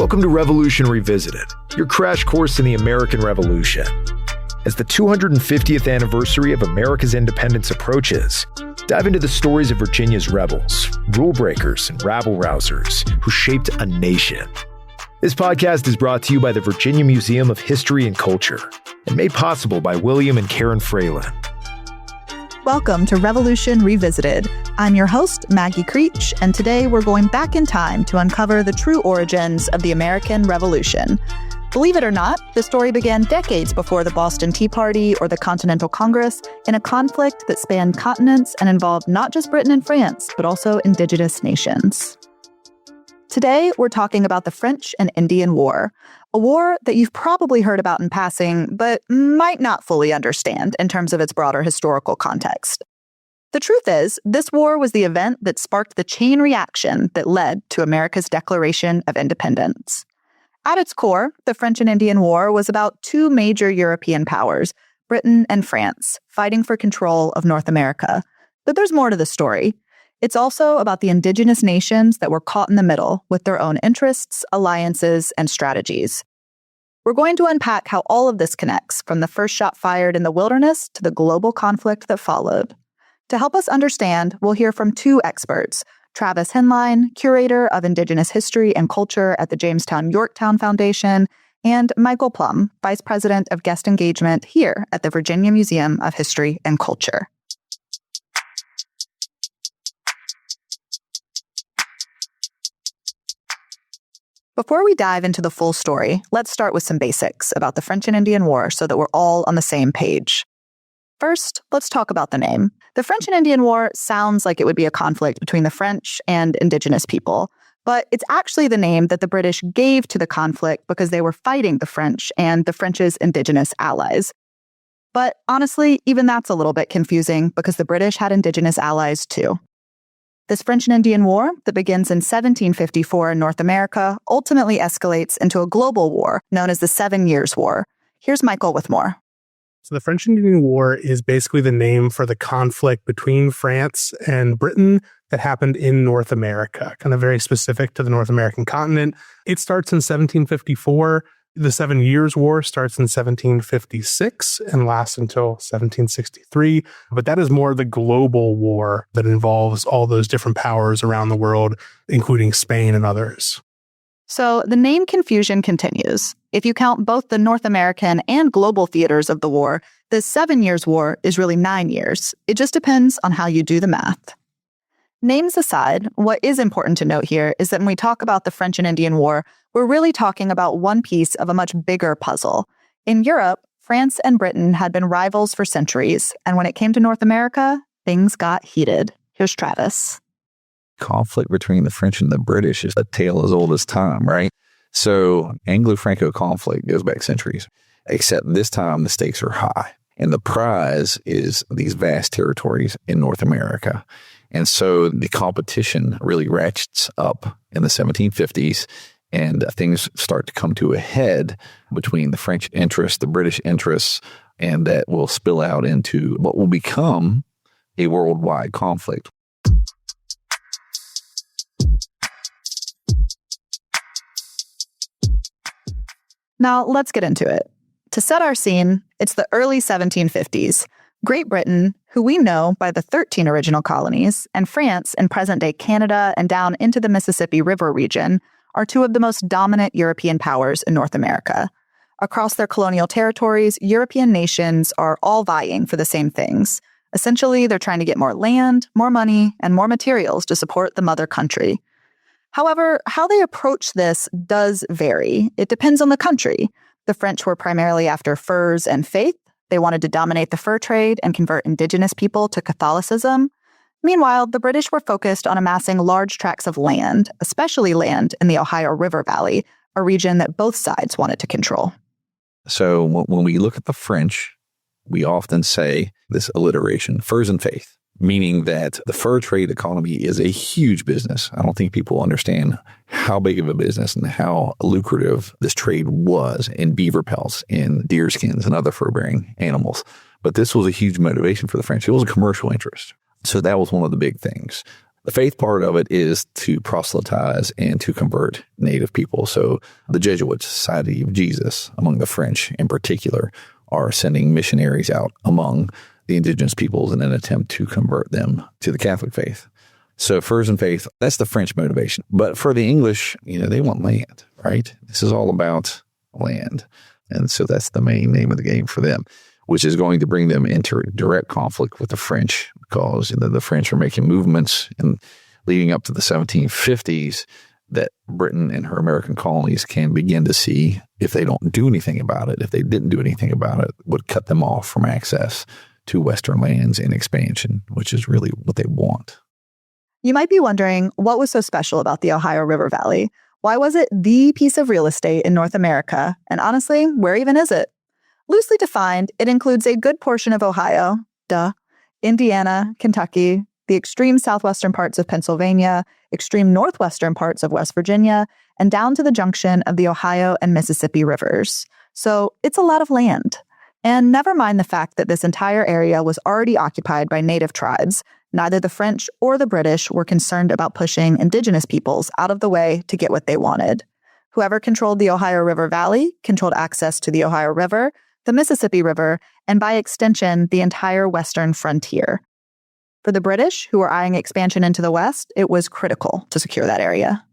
Welcome to Revolution Revisited, your crash course in the American Revolution. As the 250th anniversary of America's independence approaches, dive into the stories of Virginia's rebels, rule breakers, and rabble-rousers who shaped a nation. This podcast is brought to you by the Virginia Museum of History and Culture and made possible by William and Karen Fralin. Welcome to Revolution Revisited. I'm your host, Maggie Creech, and today we're going back in time to uncover the true origins of the American Revolution. Believe it or not, the story began decades before the Boston Tea Party or the Continental Congress in a conflict that spanned continents and involved not just Britain and France, but also indigenous nations. Today, we're talking about the French and Indian War, a war that you've probably heard about in passing, but might not fully understand in terms of its broader historical context. The truth is, this war was the event that sparked the chain reaction that led to America's Declaration of Independence. At its core, the French and Indian War was about two major European powers, Britain and France, fighting for control of North America. But there's more to the story. It's also about the indigenous nations that were caught in the middle with their own interests, alliances, and strategies. We're going to unpack how all of this connects from the first shot fired in the wilderness to the global conflict that followed. To help us understand, we'll hear from two experts, Travis Henline, curator of Indigenous History and Culture at the Jamestown-Yorktown Foundation, and Michael Plumb, vice president of guest engagement here at the Virginia Museum of History and Culture. Before we dive into the full story, let's start with some basics about the French and Indian War so that we're all on the same page. First, let's talk about the name. The French and Indian War sounds like it would be a conflict between the French and indigenous people, but it's actually the name that the British gave to the conflict because they were fighting the French and the French's indigenous allies. But honestly, even that's a little bit confusing because the British had indigenous allies too. This French and Indian War that begins in 1754 in North America ultimately escalates into a global war known as the 7 Years' War. Here's Michael with more. So the French and Indian War is basically the name for the conflict between France and Britain that happened in North America, kind of very specific to the North American continent. It starts in 1754. The 7 Years' War starts in 1756 and lasts until 1763. But that is more the global war that involves all those different powers around the world, including Spain and others. So the name confusion continues. If you count both the North American and global theaters of the war, the 7 Years' War is really 9 years. It just depends on how you do the math. Names aside, what is important to note here is that when we talk about the French and Indian War, we're really talking about one piece of a much bigger puzzle. In Europe, France and Britain had been rivals for centuries, and when it came to North America, things got heated. Here's Travis. Conflict between the French and the British is a tale as old as time, right? So Anglo-Franco conflict goes back centuries, except this time the stakes are high. And the prize is these vast territories in North America. And so the competition really ratchets up in the 1750s, and things start to come to a head between the French interests, the British interests, and that will spill out into what will become a worldwide conflict. Now, let's get into it. To set our scene, it's the early 1750s. Great Britain, who we know by the 13 original colonies, and France in present-day Canada and down into the Mississippi River region are two of the most dominant European powers in North America. Across their colonial territories, European nations are all vying for the same things. Essentially, they're trying to get more land, more money, and more materials to support the mother country. However, how they approach this does vary. It depends on the country. The French were primarily after furs and faith. They wanted to dominate the fur trade and convert indigenous people to Catholicism. Meanwhile, the British were focused on amassing large tracts of land, especially land in the Ohio River Valley, a region that both sides wanted to control. So when we look at the French, we often say this alliteration, furs and faith, meaning that the fur trade economy is a huge business. I don't think people understand how big of a business and how lucrative this trade was in beaver pelts, in deer skins, and other fur-bearing animals. But this was a huge motivation for the French. It was a commercial interest. So that was one of the big things. The faith part of it is to proselytize and to convert native people. So the Jesuit Society of Jesus, among the French in particular, are sending missionaries out among the indigenous peoples in an attempt to convert them to the Catholic faith. So furs and faith, that's the French motivation. But for the English, they want land, right? This is all about land. And so that's the main name of the game for them, which is going to bring them into direct conflict with the French, because the French are making movements and leading up to the 1750s that Britain and her American colonies can begin to see, if they don't do anything about it, if they didn't do anything about it, would cut them off from access to Western lands and expansion, which is really what they want. You might be wondering, what was so special about the Ohio River Valley? Why was it the piece of real estate in North America? And honestly, where even is it? Loosely defined, it includes a good portion of Ohio, Indiana, Kentucky, the extreme southwestern parts of Pennsylvania, extreme northwestern parts of West Virginia, and down to the junction of the Ohio and Mississippi rivers. So it's a lot of land. And never mind the fact that this entire area was already occupied by native tribes. Neither the French or the British were concerned about pushing indigenous peoples out of the way to get what they wanted. Whoever controlled the Ohio River Valley controlled access to the Ohio River, the Mississippi River, and by extension, the entire western frontier. For the British, who were eyeing expansion into the west, it was critical to secure that area.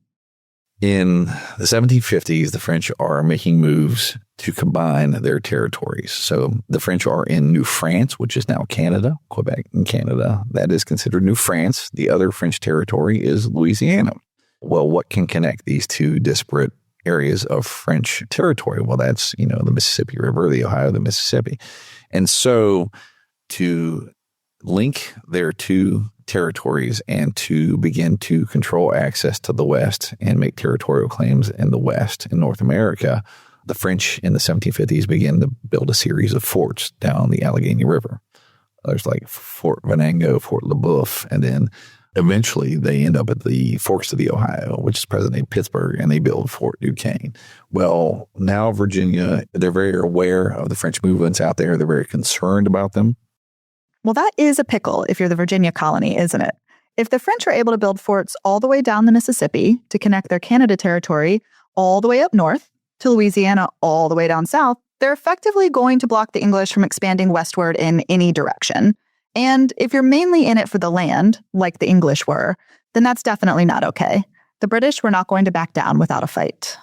In the 1750s, the French are making moves to combine their territories. So the French are in New France, which is now Canada, Quebec and Canada. That is considered New France. The other French territory is Louisiana. Well, what can connect these two disparate areas of French territory? Well, that's, the Mississippi River, the Ohio, the Mississippi. And so to link their two territories and to begin to control access to the West and make territorial claims in the West, in North America, the French in the 1750s began to build a series of forts down the Allegheny River. There's like Fort Venango, Fort LeBoeuf, and then eventually they end up at the forks of the Ohio, which is present-day Pittsburgh, and they build Fort Duquesne. Well, now Virginia, they're very aware of the French movements out there. They're very concerned about them. Well, that is a pickle if you're the Virginia colony, isn't it? If the French are able to build forts all the way down the Mississippi to connect their Canada territory all the way up north to Louisiana all the way down south, they're effectively going to block the English from expanding westward in any direction. And if you're mainly in it for the land, like the English were, then that's definitely not okay. The British were not going to back down without a fight.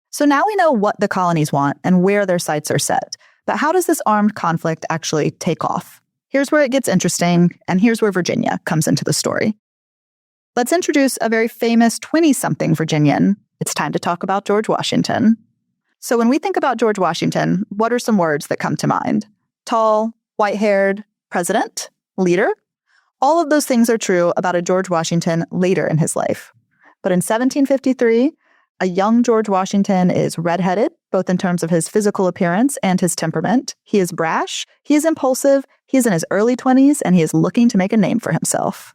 So now we know what the colonies want and where their sights are set. But how does this armed conflict actually take off? Here's where it gets interesting, and here's where Virginia comes into the story. Let's introduce a very famous 20-something Virginian. It's time to talk about George Washington. So when we think about George Washington, what are some words that come to mind? Tall, white-haired, president, leader? All of those things are true about a George Washington later in his life. But in 1753, a young George Washington is redheaded, both in terms of his physical appearance and his temperament. He is brash, he is impulsive, he is in his early 20s, and he is looking to make a name for himself.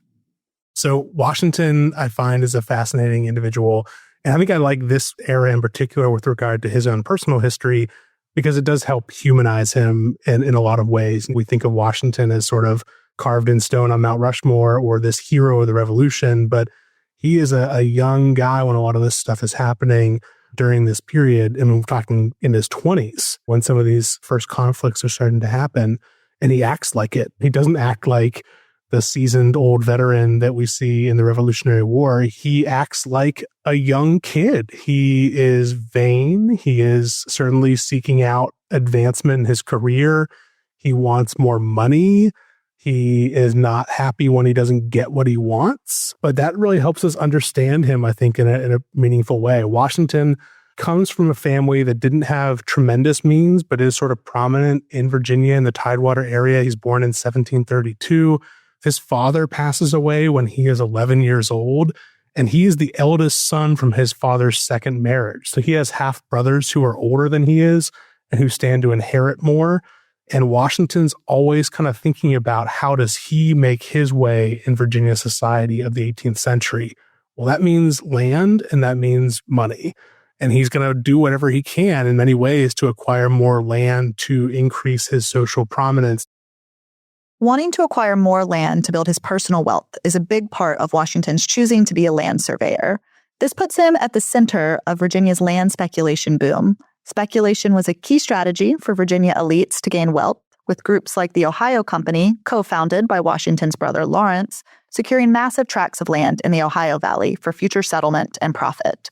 So Washington, I find, is a fascinating individual. And I think I like this era in particular with regard to his own personal history, because it does help humanize him in a lot of ways. We think of Washington as sort of carved in stone on Mount Rushmore or this hero of the Revolution, but he is a young guy when a lot of this stuff is happening during this period. And we're talking in his 20s when some of these first conflicts are starting to happen. And he acts like it. He doesn't act like the seasoned old veteran that we see in the Revolutionary War. He acts like a young kid. He is vain. He is certainly seeking out advancement in his career. He wants more money. He is not happy when he doesn't get what he wants, but that really helps us understand him, I think, in a meaningful way. Washington comes from a family that didn't have tremendous means, but is sort of prominent in Virginia in the Tidewater area. He's born in 1732. His father passes away when he is 11 years old, and he is the eldest son from his father's second marriage. So he has half brothers who are older than he is and who stand to inherit more. And Washington's always kind of thinking about how does he make his way in Virginia society of the 18th century. Well, that means land and that means money. And he's going to do whatever he can in many ways to acquire more land to increase his social prominence. Wanting to acquire more land to build his personal wealth is a big part of Washington's choosing to be a land surveyor. This puts him at the center of Virginia's land speculation boom. Speculation was a key strategy for Virginia elites to gain wealth, with groups like the Ohio Company, co-founded by Washington's brother Lawrence, securing massive tracts of land in the Ohio Valley for future settlement and profit.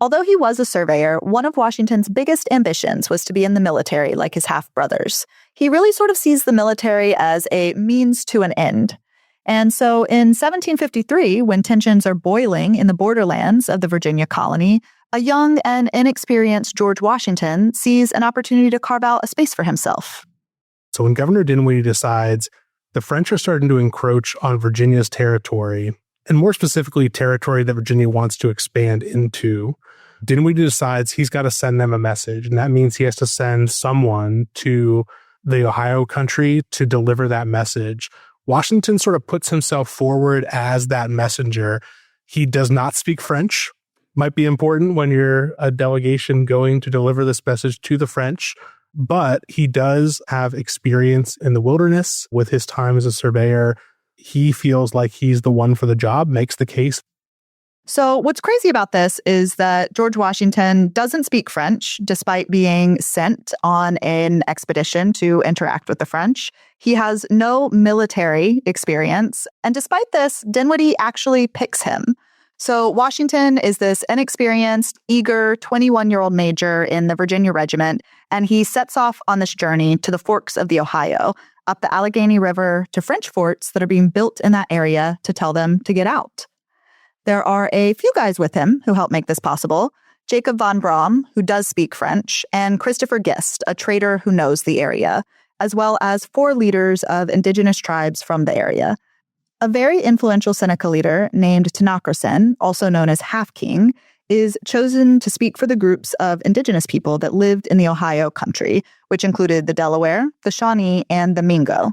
Although he was a surveyor, one of Washington's biggest ambitions was to be in the military like his half-brothers. He really sort of sees the military as a means to an end. And so in 1753, when tensions are boiling in the borderlands of the Virginia colony, a young and inexperienced George Washington sees an opportunity to carve out a space for himself. So when Governor Dinwiddie decides the French are starting to encroach on Virginia's territory, and more specifically, territory that Virginia wants to expand into, Dinwiddie decides he's got to send them a message. And that means he has to send someone to the Ohio country to deliver that message. Washington sort of puts himself forward as that messenger. He does not speak French. Might be important when you're a delegation going to deliver this message to the French. But he does have experience in the wilderness with his time as a surveyor. He feels like he's the one for the job, makes the case. So what's crazy about this is that George Washington doesn't speak French, despite being sent on an expedition to interact with the French. He has no military experience. And despite this, Dinwiddie actually picks him. So Washington is this inexperienced, eager 21-year-old major in the Virginia Regiment, and he sets off on this journey to the forks of the Ohio, up the Allegheny River to French forts that are being built in that area to tell them to get out. There are a few guys with him who help make this possible. Jacob von Braun, who does speak French, and Christopher Gist, a trader who knows the area, as well as 4 leaders of indigenous tribes from the area. A very influential Seneca leader named Tanaghrisson, also known as Half King, is chosen to speak for the groups of indigenous people that lived in the Ohio country, which included the Delaware, the Shawnee, and the Mingo.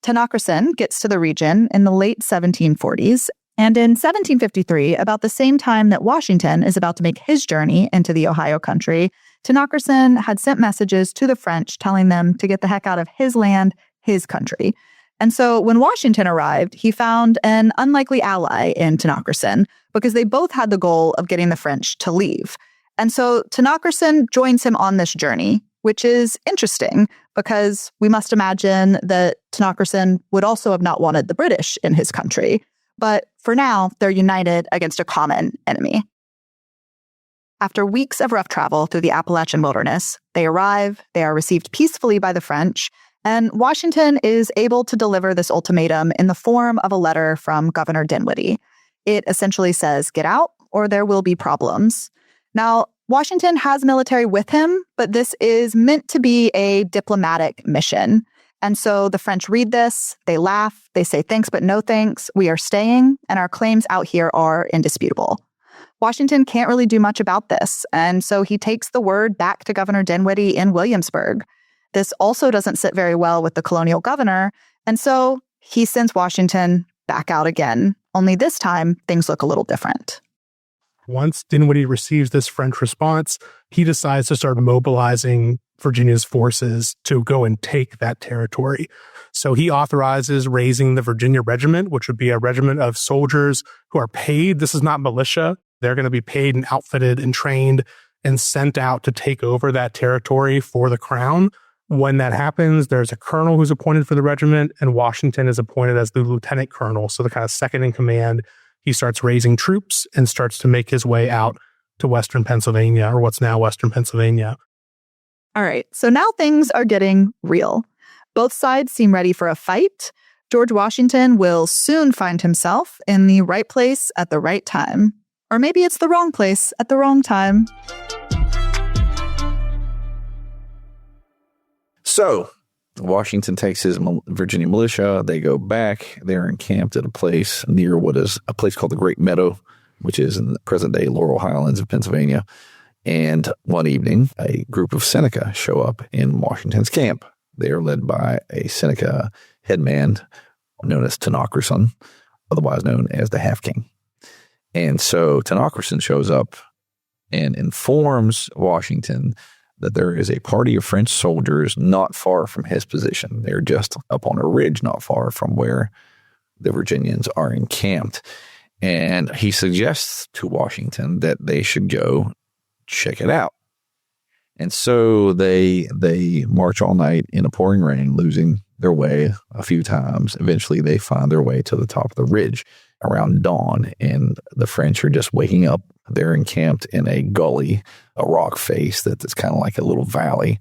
Tanaghrisson gets to the region in the late 1740s, and in 1753, about the same time that Washington is about to make his journey into the Ohio country, Tanaghrisson had sent messages to the French telling them to get the heck out of his land, his country. And so when Washington arrived, he found an unlikely ally in Tanaghrisson because they both had the goal of getting the French to leave. And so Tanaghrisson joins him on this journey, which is interesting because we must imagine that Tanaghrisson would also have not wanted the British in his country. But for now, they're united against a common enemy. After weeks of rough travel through the Appalachian wilderness, they arrive, they are received peacefully by the French, and Washington is able to deliver this ultimatum in the form of a letter from Governor Dinwiddie. It essentially says, get out or there will be problems. Now, Washington has military with him, but this is meant to be a diplomatic mission. And so the French read this, they laugh, they say thanks but no thanks, we are staying, and our claims out here are indisputable. Washington can't really do much about this, and so he takes the word back to Governor Dinwiddie in Williamsburg. This also doesn't sit very well with the colonial governor, and so he sends Washington back out again. Only this time, things look a little different. Once Dinwiddie receives this French response, he decides to start mobilizing Virginia's forces to go and take that territory. So he authorizes raising the Virginia Regiment, which would be a regiment of soldiers who are paid. This is not militia. They're going to be paid and outfitted and trained and sent out to take over that territory for the crown. When that happens, there's a colonel who's appointed for the regiment, and Washington is appointed as the lieutenant colonel, so the kind of second in command. He starts raising troops and starts to make his way out to western Pennsylvania, or what's now western Pennsylvania. All right, so now things are getting real. Both sides seem ready for a fight. George Washington will soon find himself in the right place at the right time. Or maybe it's the wrong place at the wrong time. So, Washington takes his Virginia militia. They go back. They're encamped at a place near what is a place called the Great Meadow, which is in the present-day Laurel Highlands of Pennsylvania. And one evening, a group of Seneca show up in Washington's camp. They are led by a Seneca headman known as and informs Washington that there is a party of French soldiers not far from his position. They're just up on a ridge not far from where the Virginians are encamped. And he suggests to Washington that they should go check it out. And so they march all night in a pouring rain, losing their way a few times. Eventually, they find their way to the top of the ridge around dawn, and the French are just waking up. They're encamped in a gully, a rock face that's kind of like a little valley.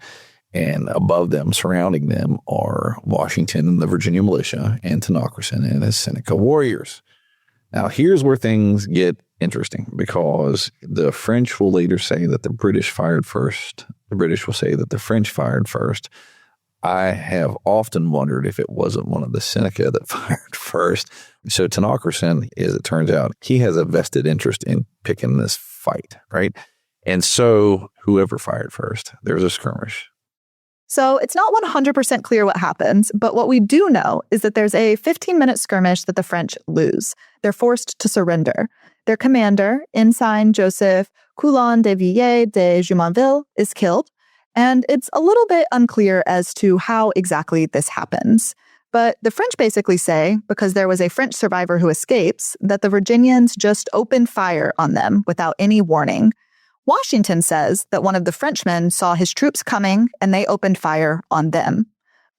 And above them, surrounding them, are Washington and the Virginia militia and Tanaghrisson and his Seneca warriors. Now, here's where things get interesting, because the French will later say that the British fired first. The British will say that the French fired first. I have often wondered if it wasn't one of the Seneca that fired first. So Tanaghrisson, as it turns out, he has a vested interest in picking this fight, right? And so whoever fired first, there's a skirmish. So it's not 100% clear what happens, but what we do know is that there's a 15-minute skirmish that the French lose. They're forced to surrender. Their commander, Ensign Joseph Coulon de Villiers de Jumonville, is killed, and it's a little bit unclear as to how exactly this happens. But the French basically say, because there was a French survivor who escapes, that the Virginians just opened fire on them without any warning. Washington says that one of the Frenchmen saw his troops coming and they opened fire on them.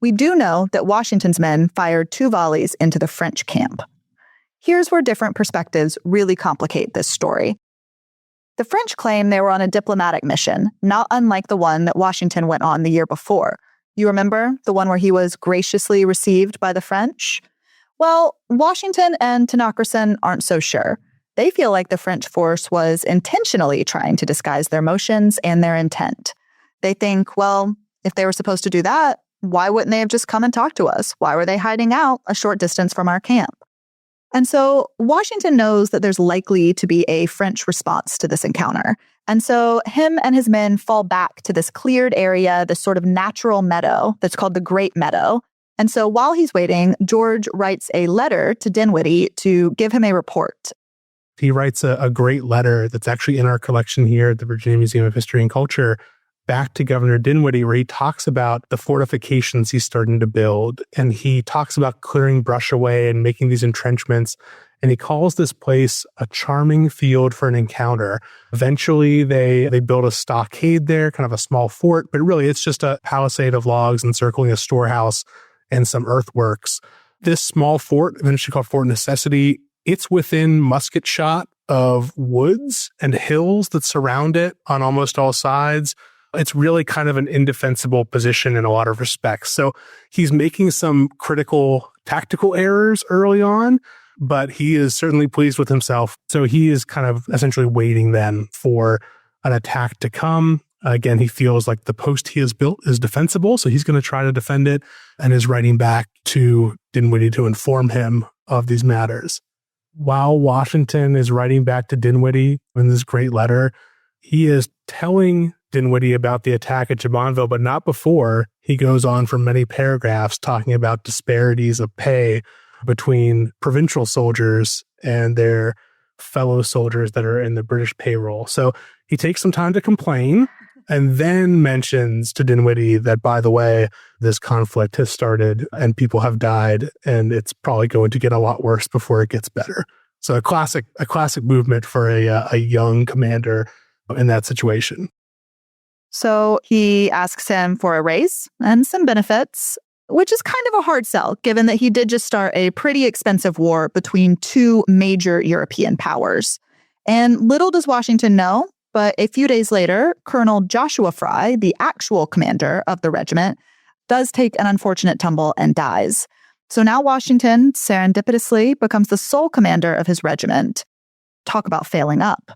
We do know that Washington's men fired 2 volleys into the French camp. Here's where different perspectives really complicate this story. The French claim they were on a diplomatic mission, not unlike the one that Washington went on the year before. You remember the one where he was graciously received by the French? Well, Washington and Tanaghrisson aren't so sure. They feel like the French force was intentionally trying to disguise their motions and their intent. They think, well, if they were supposed to do that, why wouldn't they have just come and talked to us? Why were they hiding out a short distance from our camp? And so Washington knows that there's likely to be a French response to this encounter. And so him and his men fall back to this cleared area, this sort of natural meadow that's called the Great Meadow. And so while he's waiting, George writes a letter to Dinwiddie to give him a report. He writes a great letter that's actually in our collection here at the Virginia Museum of History and Culture back to Governor Dinwiddie, where he talks about the fortifications he's starting to build. And he talks about clearing brush away and making these entrenchments. And he calls this place a charming field for an encounter. Eventually, they build a stockade there, kind of a small fort, but really it's just a palisade of logs encircling a storehouse and some earthworks. This small fort, eventually called Fort Necessity, it's within musket shot of woods and hills that surround it on almost all sides. It's really kind of an indefensible position in a lot of respects. So he's making some critical tactical errors early on, but he is certainly pleased with himself. So he is kind of essentially waiting then for an attack to come. Again, he feels like the post he has built is defensible, so he's going to try to defend it and is writing back to Dinwiddie to inform him of these matters. While Washington is writing back to Dinwiddie in this great letter, he is telling Dinwiddie about the attack at Jumonville, but not before. He goes on for many paragraphs talking about disparities of pay between provincial soldiers and their fellow soldiers that are in the British payroll. So he takes some time to complain and then mentions to Dinwiddie that, by the way, this conflict has started and people have died and it's probably going to get a lot worse before it gets better. So a classic movement for a young commander in that situation. So he asks him for a raise and some benefits, which is kind of a hard sell, given that he did just start a pretty expensive war between 2 major European powers. And little does Washington know, but a few days later, Colonel Joshua Fry, the actual commander of the regiment, does take an unfortunate tumble and dies. So now Washington, serendipitously, becomes the sole commander of his regiment. Talk about failing up.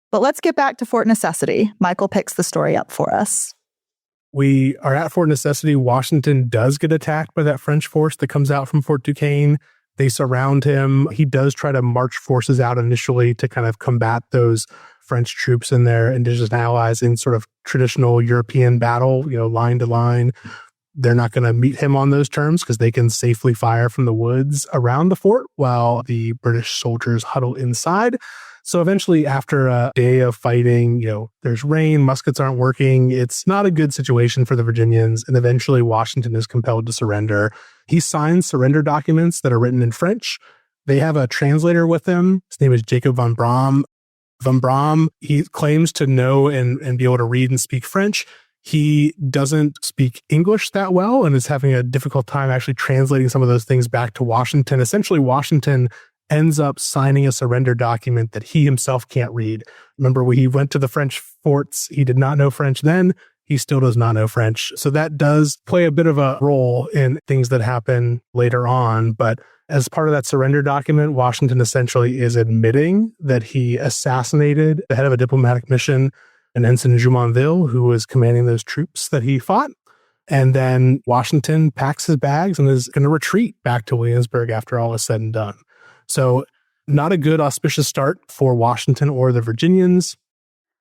But let's get back to Fort Necessity. Michael picks the story up for us. We are at Fort Necessity. Washington does get attacked by that French force that comes out from Fort Duquesne. They surround him. He does try to march forces out initially to kind of combat those French troops and their indigenous allies in sort of traditional European battle, line to line. They're not going to meet him on those terms because they can safely fire from the woods around the fort while the British soldiers huddle inside. So eventually, after a day of fighting, there's rain, muskets aren't working. It's not a good situation for the Virginians. And eventually, Washington is compelled to surrender. He signs surrender documents that are written in French. They have a translator with him. His name is Jacob von Braun. Von Braun, he claims to know and be able to read and speak French. He doesn't speak English that well and is having a difficult time actually translating some of those things back to Washington. Essentially, Washington ends up signing a surrender document that he himself can't read. Remember, when he went to the French forts, he did not know French then. He still does not know French. So that does play a bit of a role in things that happen later on. But as part of that surrender document, Washington essentially is admitting that he assassinated the head of a diplomatic mission, an ensign Jumonville, who was commanding those troops that he fought. And then Washington packs his bags and is going to retreat back to Williamsburg after all is said and done. So not a good auspicious start for Washington or the Virginians.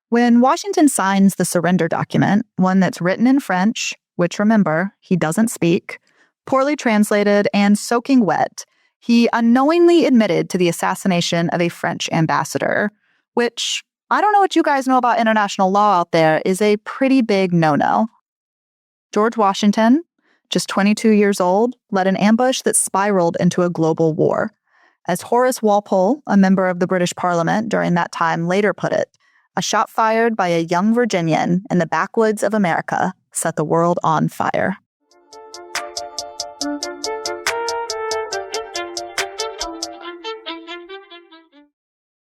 When Washington signs the surrender document, one that's written in French, which remember, he doesn't speak, poorly translated and soaking wet, he unknowingly admitted to the assassination of a French ambassador, which, I don't know what you guys know about international law out there, is a pretty big no-no. George Washington, just 22 years old, led an ambush that spiraled into a global war. As Horace Walpole, a member of the British Parliament during that time, later put it, a shot fired by a young Virginian in the backwoods of America set the world on fire.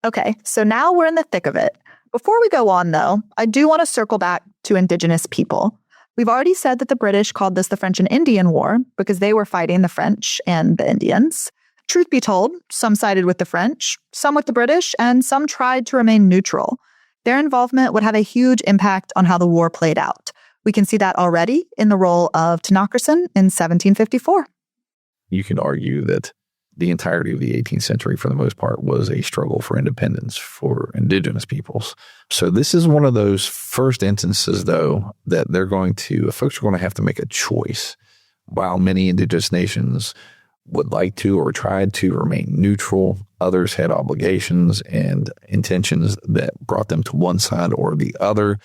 Okay, so now we're in the thick of it. Before we go on, though, I do want to circle back to Indigenous people. We've already said that the British called this the French and Indian War because they were fighting the French and the Indians. Truth be told, some sided with the French, some with the British, and some tried to remain neutral. Their involvement would have a huge impact on how the war played out. We can see that already in the role of Tanaghrisson in 1754. You can argue that the entirety of the 18th century, for the most part, was a struggle for independence for Indigenous peoples. So this is one of those first instances, though, that folks are going to have to make a choice. While many Indigenous nations would like to or tried to remain neutral, others had obligations and intentions that brought them to one side or the other.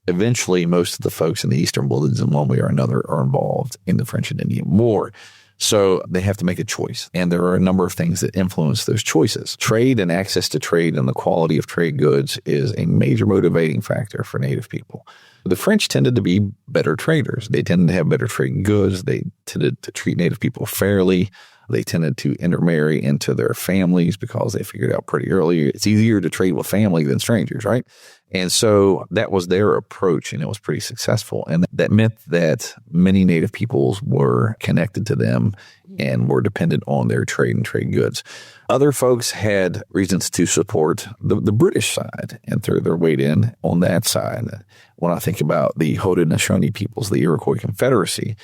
Eventually, most of the folks in the Eastern Woodlands in one way or another are involved in the French and Indian War. So they have to make a choice. And there are a number of things that influence those choices. Trade and access to trade and the quality of trade goods is a major motivating factor for Native people. The French tended to be better traders. They tended to have better trade goods. They tended to treat Native people fairly. They tended to intermarry into their families because they figured out pretty early it's easier to trade with family than strangers, right? And so that was their approach, and it was pretty successful. And that meant that many Native peoples were connected to them and were dependent on their trade and trade goods. Other folks had reasons to support the British side and throw their weight in on that side. When I think about the Haudenosaunee peoples, the Iroquois Confederacy,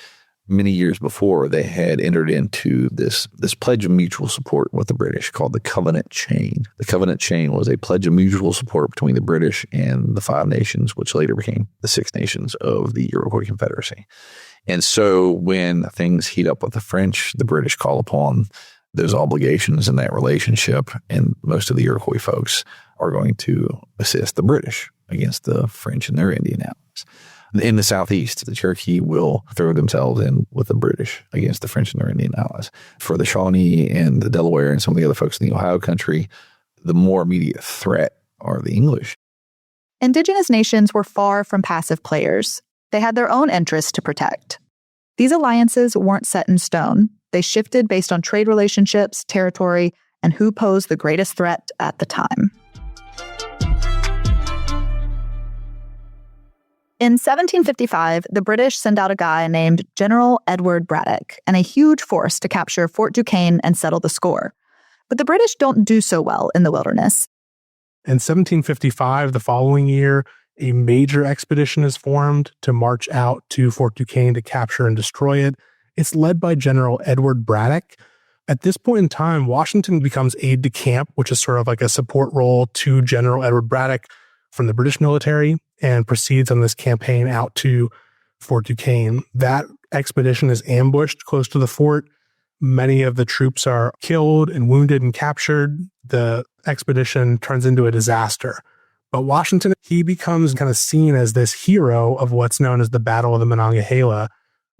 many years before, they had entered into this pledge of mutual support with the British called the Covenant Chain. The Covenant Chain was a pledge of mutual support between the British and the 5 nations, which later became the 6 nations of the Iroquois Confederacy. And so when things heat up with the French, the British call upon those obligations in that relationship, and most of the Iroquois folks are going to assist the British against the French and their Indian allies. In the Southeast, the Cherokee will throw themselves in with the British against the French and their Indian allies. For the Shawnee and the Delaware and some of the other folks in the Ohio country, the more immediate threat are the English. Indigenous nations were far from passive players. They had their own interests to protect. These alliances weren't set in stone. They shifted based on trade relationships, territory, and who posed the greatest threat at the time. In 1755, the British send out a guy named General Edward Braddock and a huge force to capture Fort Duquesne and settle the score. But the British don't do so well in the wilderness. In 1755, the following year, a major expedition is formed to march out to Fort Duquesne to capture and destroy it. It's led by General Edward Braddock. At this point in time, Washington becomes aide-de-camp, which is sort of like a support role to General Edward Braddock from the British military, and proceeds on this campaign out to Fort Duquesne. That expedition is ambushed close to the fort. Many of the troops are killed and wounded and captured. The expedition turns into a disaster. But Washington, he becomes kind of seen as this hero of what's known as the Battle of the Monongahela.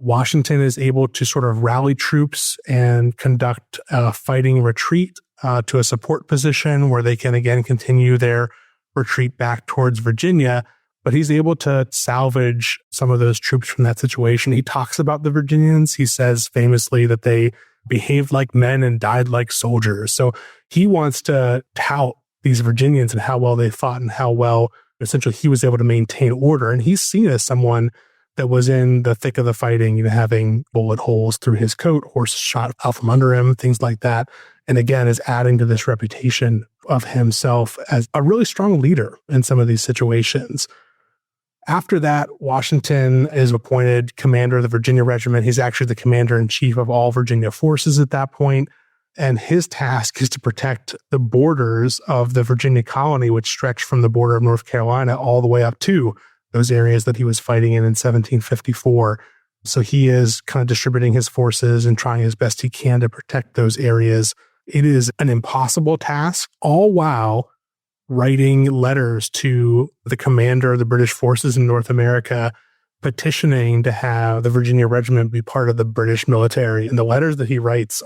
Washington is able to sort of rally troops and conduct a fighting retreat to a support position where they can again continue their retreat back towards Virginia. But he's able to salvage some of those troops from that situation. He talks about the Virginians. He says famously that they behaved like men and died like soldiers. So he wants to tout these Virginians and how well they fought and how well essentially he was able to maintain order. And he's seen as someone that was in the thick of the fighting, having bullet holes through his coat, horses shot out from under him, things like that. And again, is adding to this reputation of himself as a really strong leader in some of these situations. After that, Washington is appointed commander of the Virginia Regiment. He's actually the commander-in-chief of all Virginia forces at that point. And his task is to protect the borders of the Virginia colony, which stretched from the border of North Carolina all the way up to those areas that he was fighting in 1754. So he is kind of distributing his forces and trying as best he can to protect those areas. It is an impossible task, all while writing letters to the commander of the British forces in North America, petitioning to have the Virginia Regiment be part of the British military. And the letters that he writes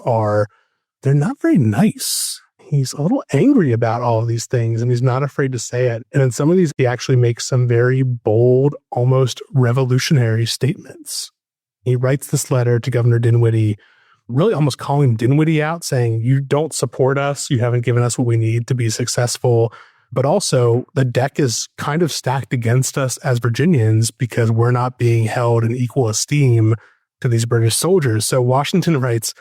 they're not very nice. He's a little angry about all of these things, and he's not afraid to say it. And in some of these, he actually makes some very bold, almost revolutionary statements. He writes this letter to Governor Dinwiddie, really almost calling Dinwiddie out, saying, you don't support us. You haven't given us what we need to be successful. But also, the deck is kind of stacked against us as Virginians because we're not being held in equal esteem to these British soldiers. So Washington writes,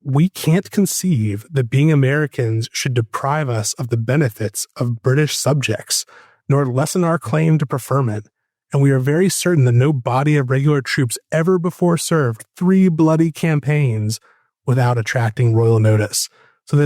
we can't conceive that being Americans should deprive us of the benefits of British subjects, nor lessen our claim to preferment. And we are very certain that no body of regular troops ever before served 3 bloody campaigns without attracting royal notice. So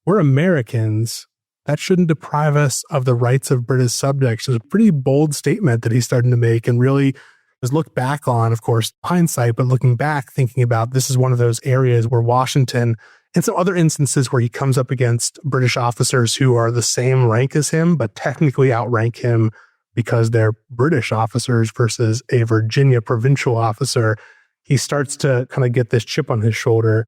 we're Americans, that shouldn't deprive us of the rights of British subjects. It's a pretty bold statement that he's starting to make, and really is looked back on, of course, hindsight, but looking back, thinking about this is one of those areas where Washington, and some other instances where he comes up against British officers who are the same rank as him, but technically outrank him because they're British officers versus a Virginia provincial officer. He starts to kind of get this chip on his shoulder.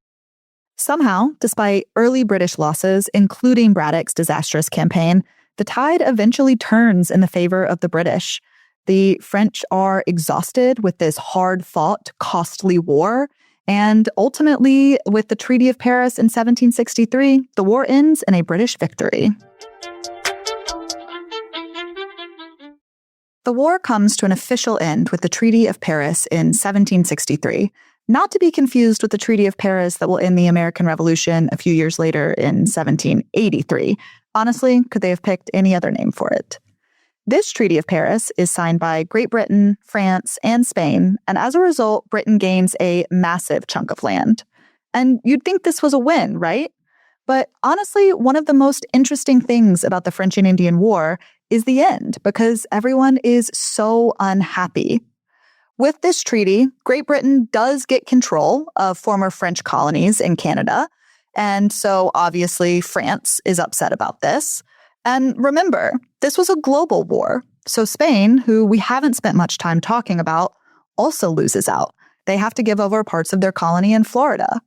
Somehow, despite early British losses, including Braddock's disastrous campaign, the tide eventually turns in the favor of the British. The French are exhausted with this hard-fought, costly war, and ultimately, with the Treaty of Paris in 1763, the war ends in a British victory. The war comes to an official end with the Treaty of Paris in 1763, not to be confused with the Treaty of Paris that will end the American Revolution a few years later in 1783. Honestly, could they have picked any other name for it? This Treaty of Paris is signed by Great Britain, France, and Spain, and as a result, Britain gains a massive chunk of land. And you'd think this was a win, right? But honestly, one of the most interesting things about the French and Indian War is the end, because everyone is so unhappy. With this treaty, Great Britain does get control of former French colonies in Canada, and so obviously France is upset about this. And remember, this was a global war, so Spain, who we haven't spent much time talking about, also loses out. They have to give over parts of their colony in Florida.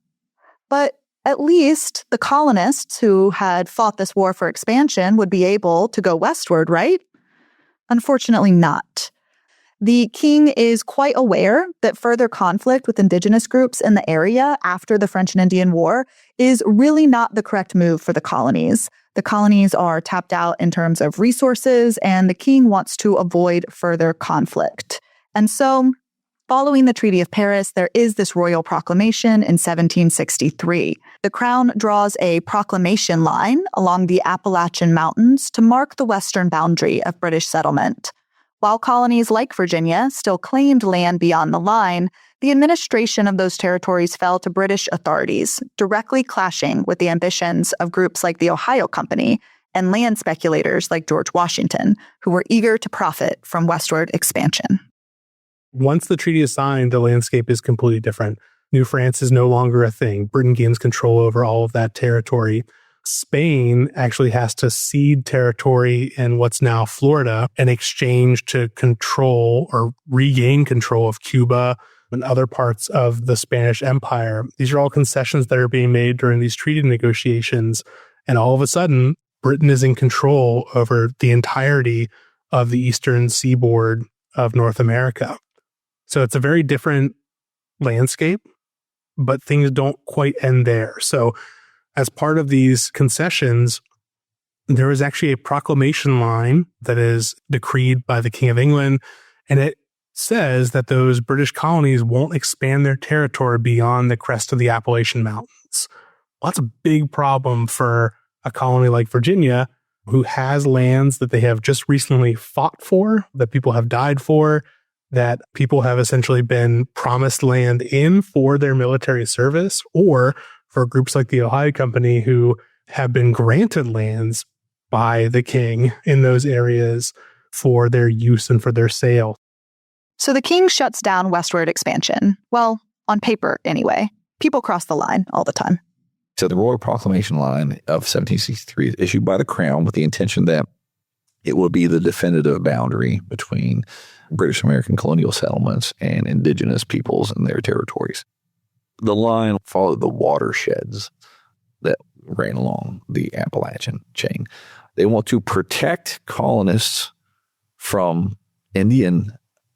But at least the colonists who had fought this war for expansion would be able to go westward, right? Unfortunately not. The king is quite aware that further conflict with indigenous groups in the area after the French and Indian War is really not the correct move for the colonies. The colonies are tapped out in terms of resources, and the king wants to avoid further conflict. And so, following the Treaty of Paris, there is this royal proclamation in 1763. The crown draws a proclamation line along the Appalachian Mountains to mark the western boundary of British settlement. While colonies like Virginia still claimed land beyond the line, the administration of those territories fell to British authorities, directly clashing with the ambitions of groups like the Ohio Company and land speculators like George Washington, who were eager to profit from westward expansion. Once the treaty is signed, the landscape is completely different. New France is no longer a thing. Britain gains control over all of that territory. Spain actually has to cede territory in what's now Florida in exchange to control or regain control of Cuba and other parts of the Spanish Empire. These are all concessions that are being made during these treaty negotiations. And all of a sudden, Britain is in control over the entirety of the eastern seaboard of North America. So it's a very different landscape, but things don't quite end there. So as part of these concessions, there is actually a proclamation line that is decreed by the King of England, and it says that those British colonies won't expand their territory beyond the crest of the Appalachian Mountains. Well, that's a big problem for a colony like Virginia, who has lands that they have just recently fought for, that people have died for, that people have essentially been promised land in for their military service, or for groups like the Ohio Company who have been granted lands by the king in those areas for their use and for their sale. So the king shuts down westward expansion. Well, on paper anyway. People cross the line all the time. So the Royal Proclamation Line of 1763 is issued by the Crown with the intention that it will be the definitive boundary between British American colonial settlements and indigenous peoples and their territories. The line followed the watersheds that ran along the Appalachian chain. They want to protect colonists from Indian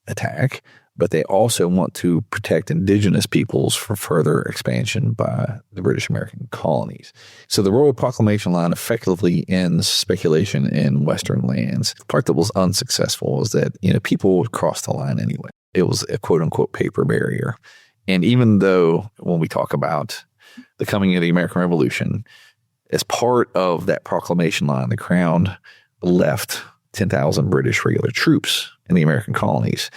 attack, but they also want to protect indigenous peoples from further expansion by the British American colonies. So the Royal Proclamation Line effectively ends speculation in Western lands. The part that was unsuccessful was that, people would cross the line anyway. It was a quote unquote paper barrier. And even though when we talk about the coming of the American Revolution, as part of that proclamation line, the Crown left 10,000 British regular troops in the American colonies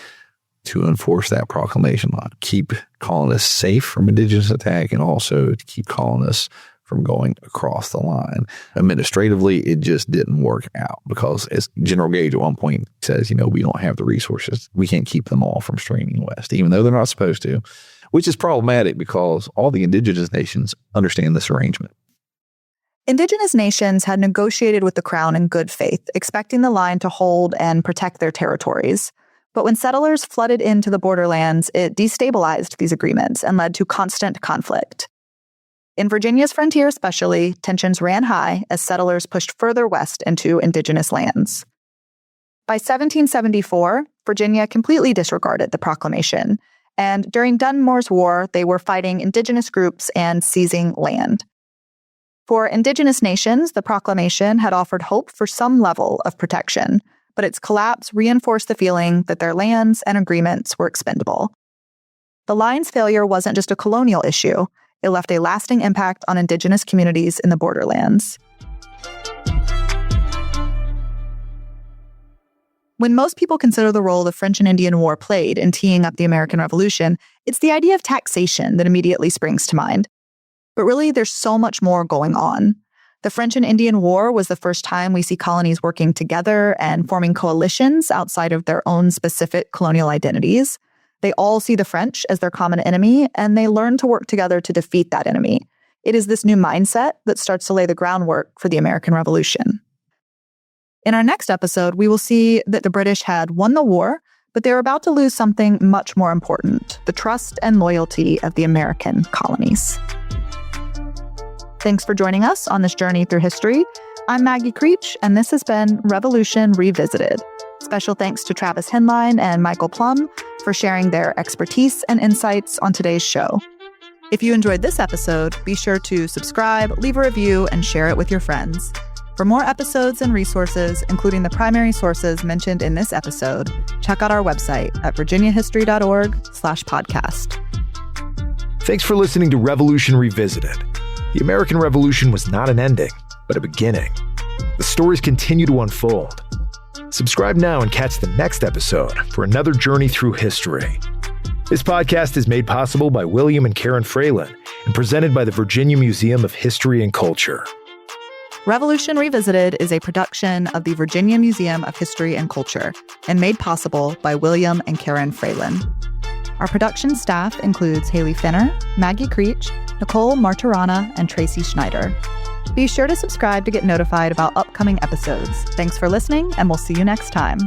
to enforce that proclamation line, keep colonists safe from indigenous attack, and also to keep colonists from going across the line. Administratively, it just didn't work out because, as General Gage at one point says, we don't have the resources. We can't keep them all from straining west, even though they're not supposed to, which is problematic because all the indigenous nations understand this arrangement. Indigenous nations had negotiated with the Crown in good faith, expecting the line to hold and protect their territories. But when settlers flooded into the borderlands, it destabilized these agreements and led to constant conflict. In Virginia's frontier especially, tensions ran high as settlers pushed further west into indigenous lands. By 1774, Virginia completely disregarded the proclamation, and during Dunmore's War, they were fighting indigenous groups and seizing land. For indigenous nations, the proclamation had offered hope for some level of protection, but its collapse reinforced the feeling that their lands and agreements were expendable. The line's failure wasn't just a colonial issue. It left a lasting impact on indigenous communities in the borderlands. When most people consider the role the French and Indian War played in teeing up the American Revolution, it's the idea of taxation that immediately springs to mind. But really, there's so much more going on. The French and Indian War was the first time we see colonies working together and forming coalitions outside of their own specific colonial identities. They all see the French as their common enemy, and they learn to work together to defeat that enemy. It is this new mindset that starts to lay the groundwork for the American Revolution. In our next episode, we will see that the British had won the war, but they were about to lose something much more important: the trust and loyalty of the American colonies. Thanks for joining us on this journey through history. I'm Maggie Creech, and this has been Revolution Revisited. Special thanks to Travis Henline and Michael Plumb for sharing their expertise and insights on today's show. If you enjoyed this episode, be sure to subscribe, leave a review, and share it with your friends. For more episodes and resources, including the primary sources mentioned in this episode, check out our website at virginiahistory.org/podcast. Thanks for listening to Revolution Revisited. The American Revolution was not an ending, but a beginning. The stories continue to unfold. Subscribe now and catch the next episode for another journey through history. This podcast is made possible by William and Karen Fralin and presented by the Virginia Museum of History and Culture. Revolution Revisited is a production of the Virginia Museum of History and Culture and made possible by William and Karen Fralin. Our production staff includes Haley Finner, Maggie Creech, Nicole Martirana, and Tracy Schneider. Be sure to subscribe to get notified about upcoming episodes. Thanks for listening, and we'll see you next time.